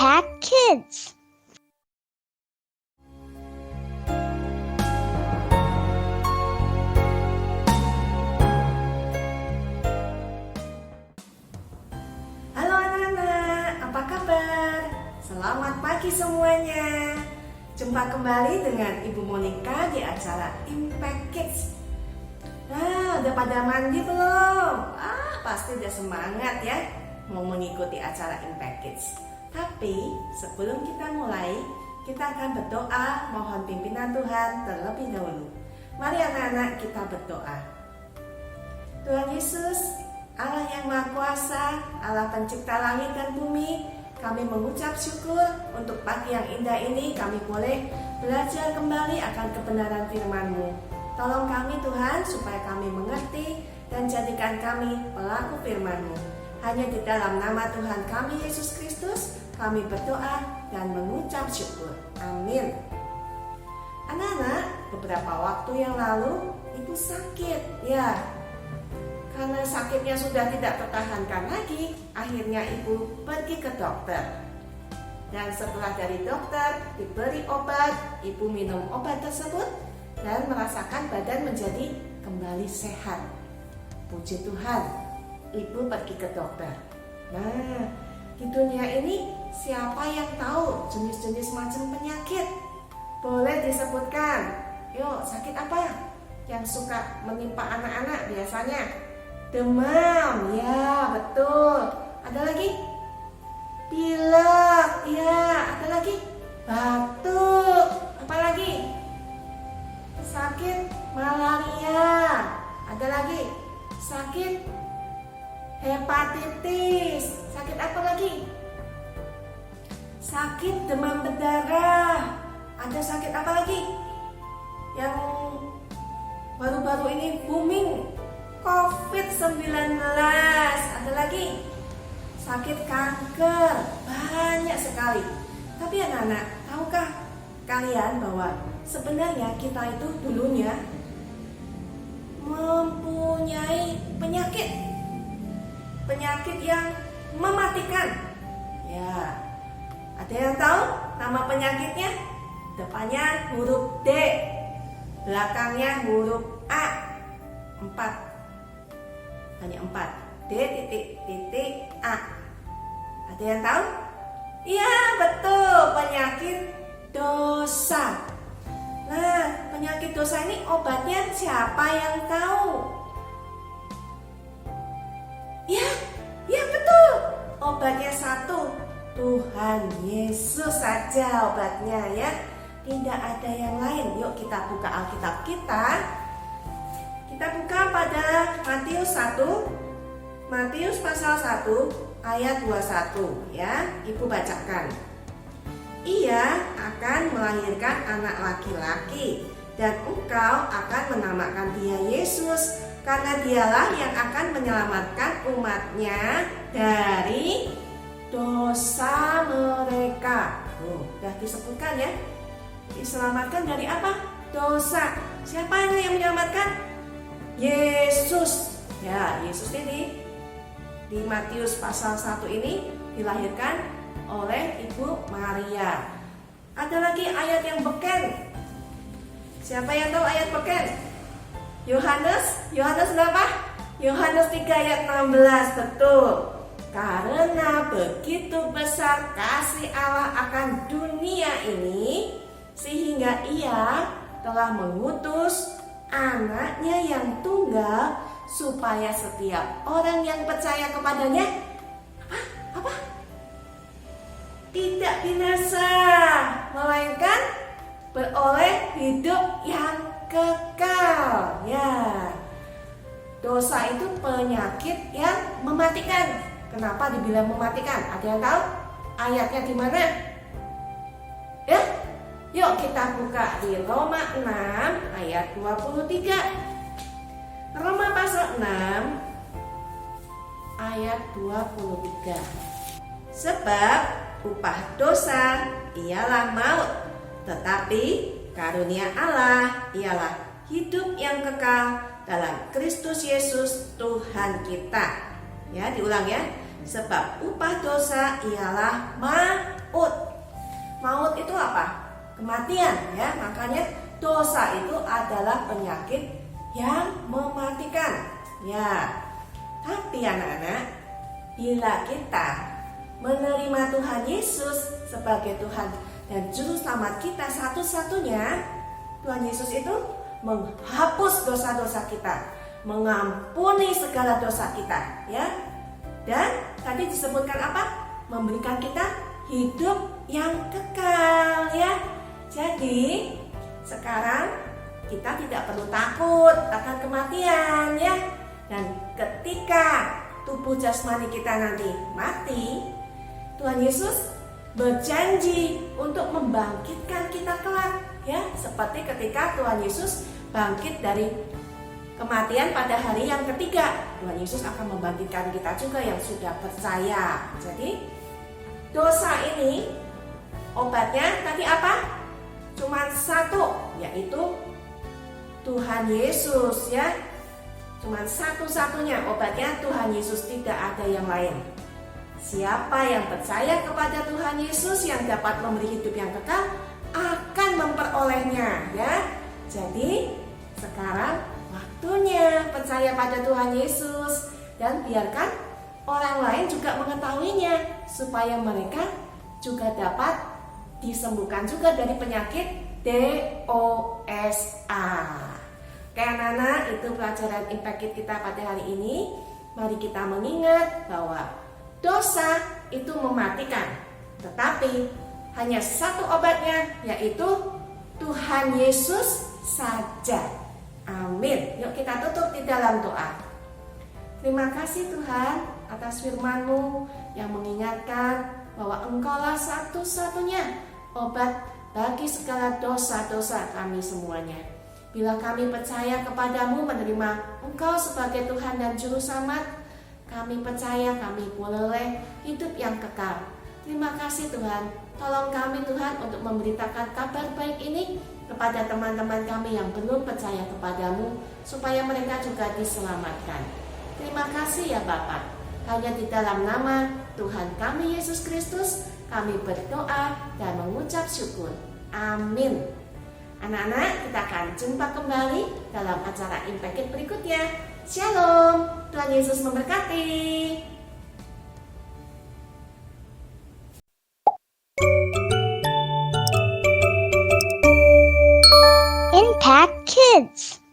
Impact Kids. Halo anak-anak, apa kabar? Selamat pagi semuanya. Jumpa kembali dengan Ibu Monica di acara Impact Kids. Nah, udah pada mandi belum? Pasti udah semangat ya mau mengikuti acara Impact Kids. Tapi sebelum kita mulai, kita akan berdoa mohon pimpinan Tuhan terlebih dahulu. Mari anak-anak kita berdoa. Tuhan Yesus, Allah yang Maha Kuasa, Allah pencipta langit dan bumi, kami mengucap syukur untuk pagi yang indah ini kami boleh belajar kembali akan kebenaran firman-Mu. Tolong kami Tuhan supaya kami mengerti dan jadikan kami pelaku firman-Mu. Hanya di dalam nama Tuhan kami Yesus Kristus kami berdoa dan mengucap syukur. Amin. Anak-anak, beberapa waktu yang lalu ibu sakit ya. Karena sakitnya sudah tidak tertahankan lagi, akhirnya ibu pergi ke dokter. Dan setelah dari dokter diberi obat, ibu minum obat tersebut dan merasakan badan menjadi kembali sehat. Puji Tuhan, ibu pergi ke dokter. Nah, di dunia ini siapa yang tahu jenis-jenis macam penyakit? Boleh disebutkan. Yuk, sakit apa yang suka menimpa anak-anak biasanya? Demam, ya betul. Ada lagi? Pilek, ya. Ada lagi? Batuk. Apa lagi? Sakit malaria. Ada lagi? Sakit hepatitis. Sakit apa lagi? Sakit demam berdarah. Ada sakit apa lagi? Yang baru-baru ini booming, COVID-19. Ada lagi sakit kanker, banyak sekali. Tapi anak-anak, tahukah kalian bahwa sebenarnya kita itu dulunya mempunyai penyakit yang mematikan. Ya, ada yang tahu nama penyakitnya? Depannya huruf D, belakangnya huruf A. 4. Hanya 4. D titik A. Ada yang tahu? Iya, betul, penyakit dosa. Nah, penyakit dosa ini obatnya siapa yang tahu? Ya betul. Obatnya satu, Tuhan Yesus saja obatnya ya. Tidak ada yang lain. Yuk kita buka Alkitab kita. Kita buka pada Matius 1. Matius pasal 1 ayat 21 ya. Ibu bacakan. Ia akan melahirkan anak laki-laki dan engkau akan menamakan dia Yesus, karena dialah yang akan menyelamatkan umatnya dari dosa mereka. Sudah disebutkan ya. Diselamatkan dari apa? Dosa. Siapa yang menyelamatkan? Yesus. Ya, Yesus ini di Matius pasal 1 ini dilahirkan oleh Ibu Maria. Ada lagi ayat yang beken. Siapa yang tahu ayat beken? Yohanes berapa? Yohanes 3 ayat 16, betul. Karena begitu besar kasih Allah akan dunia ini, sehingga ia telah mengutus anaknya yang tunggal, supaya setiap orang yang percaya kepadanya apa? Tidak binasa, melainkan beroleh hidup yang kekal. Ya, dosa itu penyakit yang mematikan. Kenapa dibilang mematikan? Ada yang tahu? Ayatnya di mana? Ya, yuk kita buka di Roma 6 ayat 23. Roma pasal 6 ayat 23. Sebab upah dosa ialah maut, tetapi karunia Allah ialah hidup yang kekal dalam Kristus Yesus Tuhan kita. Ya, diulang ya. Sebab upah dosa ialah maut. Maut itu apa? Kematian ya. Makanya dosa itu adalah penyakit yang mematikan. Ya. Tapi anak-anak, bila kita menerima Tuhan Yesus sebagai Tuhan dan Juru Selamat kita satu-satunya, Tuhan Yesus itu menghapus dosa-dosa kita, mengampuni segala dosa kita, ya. Dan tadi disebutkan apa? Memberikan kita hidup yang kekal, ya. Jadi sekarang kita tidak perlu takut akan kematian, ya. Dan ketika tubuh jasmani kita nanti mati, Tuhan Yesus berjanji untuk membangkitkan kita kelak, ya. Seperti ketika Tuhan Yesus bangkit dari kematian pada hari yang ketiga, Tuhan Yesus akan membangkitkan kita juga yang sudah percaya. Jadi dosa ini obatnya tadi apa? Cuma satu, yaitu Tuhan Yesus, ya. Cuma satu-satunya obatnya Tuhan Yesus, tidak ada yang lain. Siapa yang percaya kepada Tuhan Yesus yang dapat memberi hidup yang kekal akan memperolehnya, ya. Jadi sekarang waktunya percaya pada Tuhan Yesus dan biarkan orang lain juga mengetahuinya supaya mereka juga dapat disembuhkan juga dari penyakit DOSA. Oke anak-anak, itu pelajaran Impact Kids kita pada hari ini. Mari kita mengingat bahwa dosa itu mematikan, tetapi hanya satu obatnya, yaitu Tuhan Yesus saja. Amin. Yuk kita tutup di dalam doa. Terima kasih Tuhan atas firman-Mu yang mengingatkan bahwa Engkaulah satu-satunya obat bagi segala dosa-dosa kami semuanya. Bila kami percaya kepadamu, menerima Engkau sebagai Tuhan dan Juru Selamat, kami percaya kami boleh hidup yang kekal. Terima kasih Tuhan. Tolong kami Tuhan untuk memberitakan kabar baik ini kepada teman-teman kami yang belum percaya kepadamu, supaya mereka juga diselamatkan. Terima kasih ya Bapa. Hanya di dalam nama Tuhan kami Yesus Kristus kami berdoa dan mengucap syukur. Amin. Anak-anak, kita akan jumpa kembali dalam acara Impact Kids berikutnya. Shalom, Tuhan Yesus memberkati. Impact Kids.